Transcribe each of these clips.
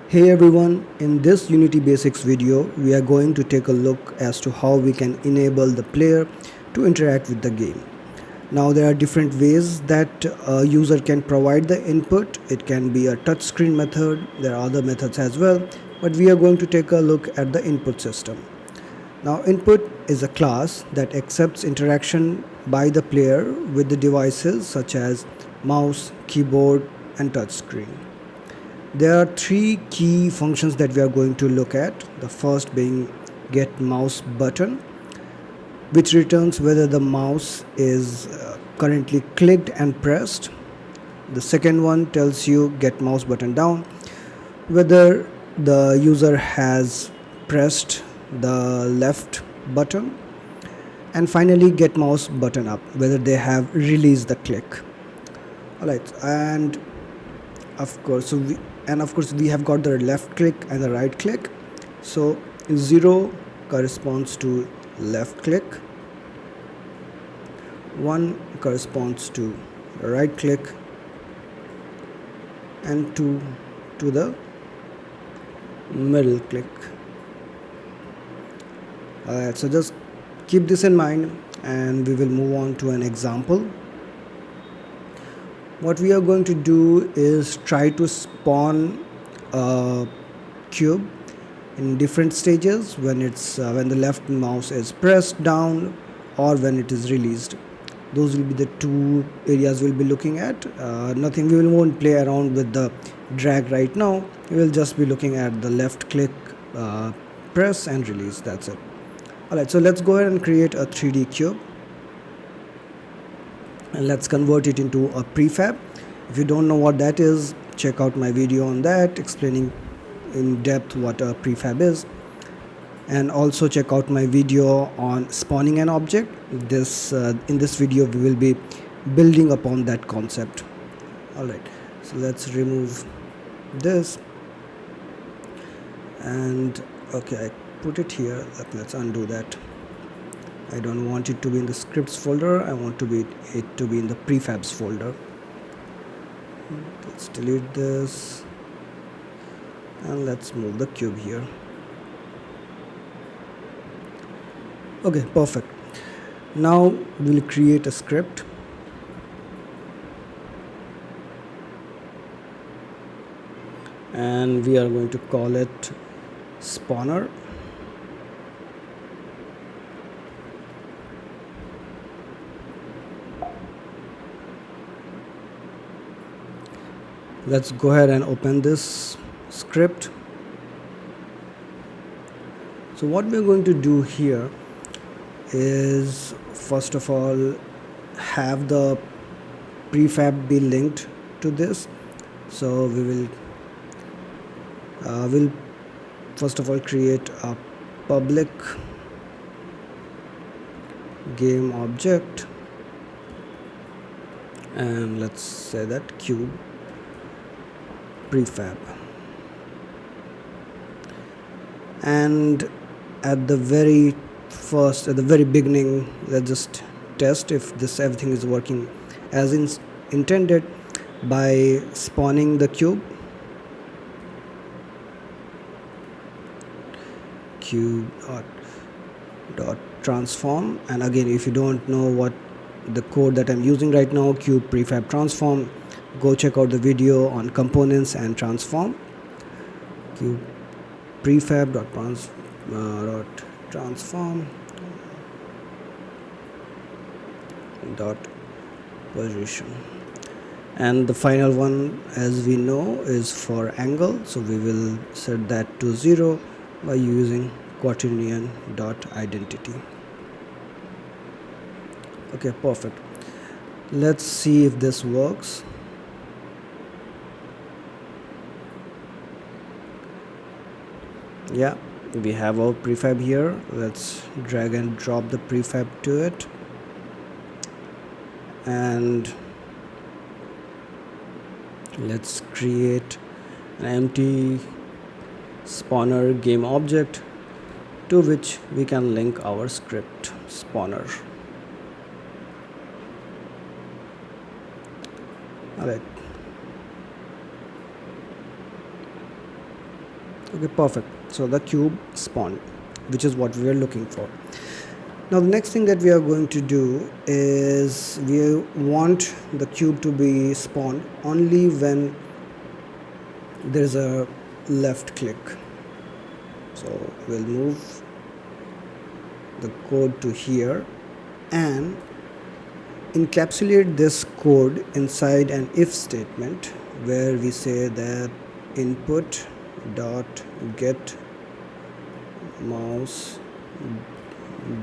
Hey everyone, in this Unity Basics video, we are going to take a look as to how we can enable the player to interact with the game. Now there are different ways that a user can provide the input. It can be a touchscreen method, there are other methods as well, but we are going to take a look at the input system. Now input is a class that accepts interaction by the player with the devices such as mouse, keyboard and touchscreen. There are three key functions that we are going to look at. The first being get mouse button, which returns whether the mouse is currently clicked and pressed. The second one tells you get mouse button down, whether the user has pressed the left button. And finally get mouse button up, whether they have released the click. Alright, and of course we have got the left click and the right click. So 0 corresponds to left click, 1 corresponds to right click, and 2 to the middle click. So just keep this in mind and we will move on to an example. What we are going to do is try to spawn a cube in different stages when the left mouse is pressed down or when it is released. Those will be the two areas we'll be looking at. Nothing, we won't play around with the drag right now. We will just be looking at the left click, press and release. That's it. Alright, so let's go ahead and create a 3D cube and let's convert it into a prefab. If you don't know what that is, check out my video on that, explaining in depth what a prefab is, and also check out my video on spawning an object. In this video we will be building upon that concept. Alright, so let's remove this, and okay, I put it here. Let's undo that. I don't want it to be in the scripts folder, I want it to be in the prefabs folder. Let's delete this and let's move the cube here. Okay, perfect. Now we'll create a script. And we are going to call it spawner. Let's go ahead and open this script. So what we're going to do here is first of all have the prefab be linked to this. So we'll first of all create a public game object, and let's say that cube prefab. And at the very beginning, let's just test if everything is working as intended by spawning the cube dot transform. And again, if you don't know what the code that I'm using right now, cube prefab transform, go check out the video on components and transform. Cube prefab dot transform dot position, and the final one, as we know, is for angle, so we will set that to 0 by using quaternion dot identity. Okay, perfect. Let's see if this works. Yeah, we have our prefab here. Let's drag and drop the prefab to it, and let's create an empty spawner game object to which we can link our script spawner. Alright, Okay, perfect. So the cube spawned, which is what we are looking for. Now the next thing that we are going to do is we want the cube to be spawned only when there's a left click. So we'll move the code to here and encapsulate this code inside an if statement where we say that input dot get mouse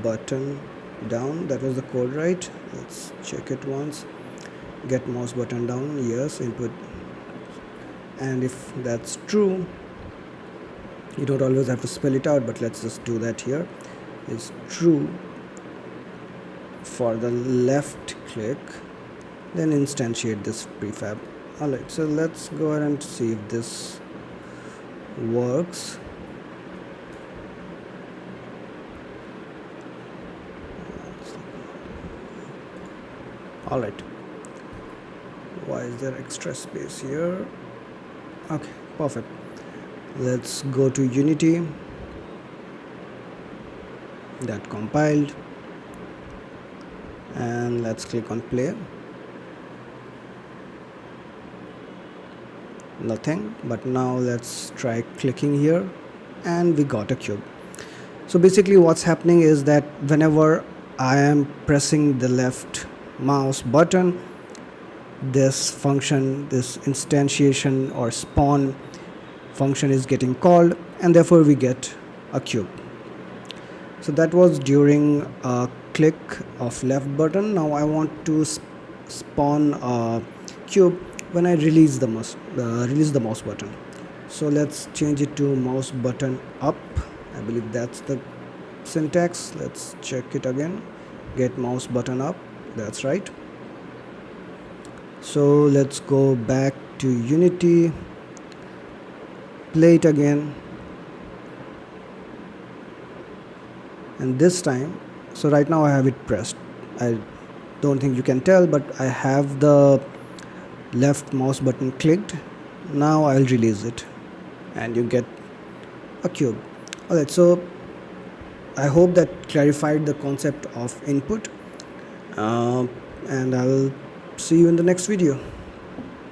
button down. That was the code, right? Let's check it once. Get mouse button down, yes, input. And if that's true, you don't always have to spell it out, but let's just do that here. Is true for the left click, then instantiate this prefab. Alright, so let's go ahead and see if this works. Alright, why is there extra space here? Okay, perfect. Let's go to Unity. That compiled, and let's click on play. Nothing, but now let's try clicking here and we got a cube. So basically what's happening is that whenever I am pressing the left mouse button, this function, this instantiation or spawn function is getting called, and therefore we get a cube. So that was during a click of left button. Now I want to spawn a cube when I release the mouse button. So let's change it to mouse button up. I believe that's the syntax. Let's check it again. Get mouse button up. That's right. So let's go back to Unity, play it again, and this time, so right now I have it pressed. I don't think you can tell, but I have the left mouse button clicked. Now I'll release it and you get a cube. Alright, so I hope that clarified the concept of input, and I'll see you in the next video.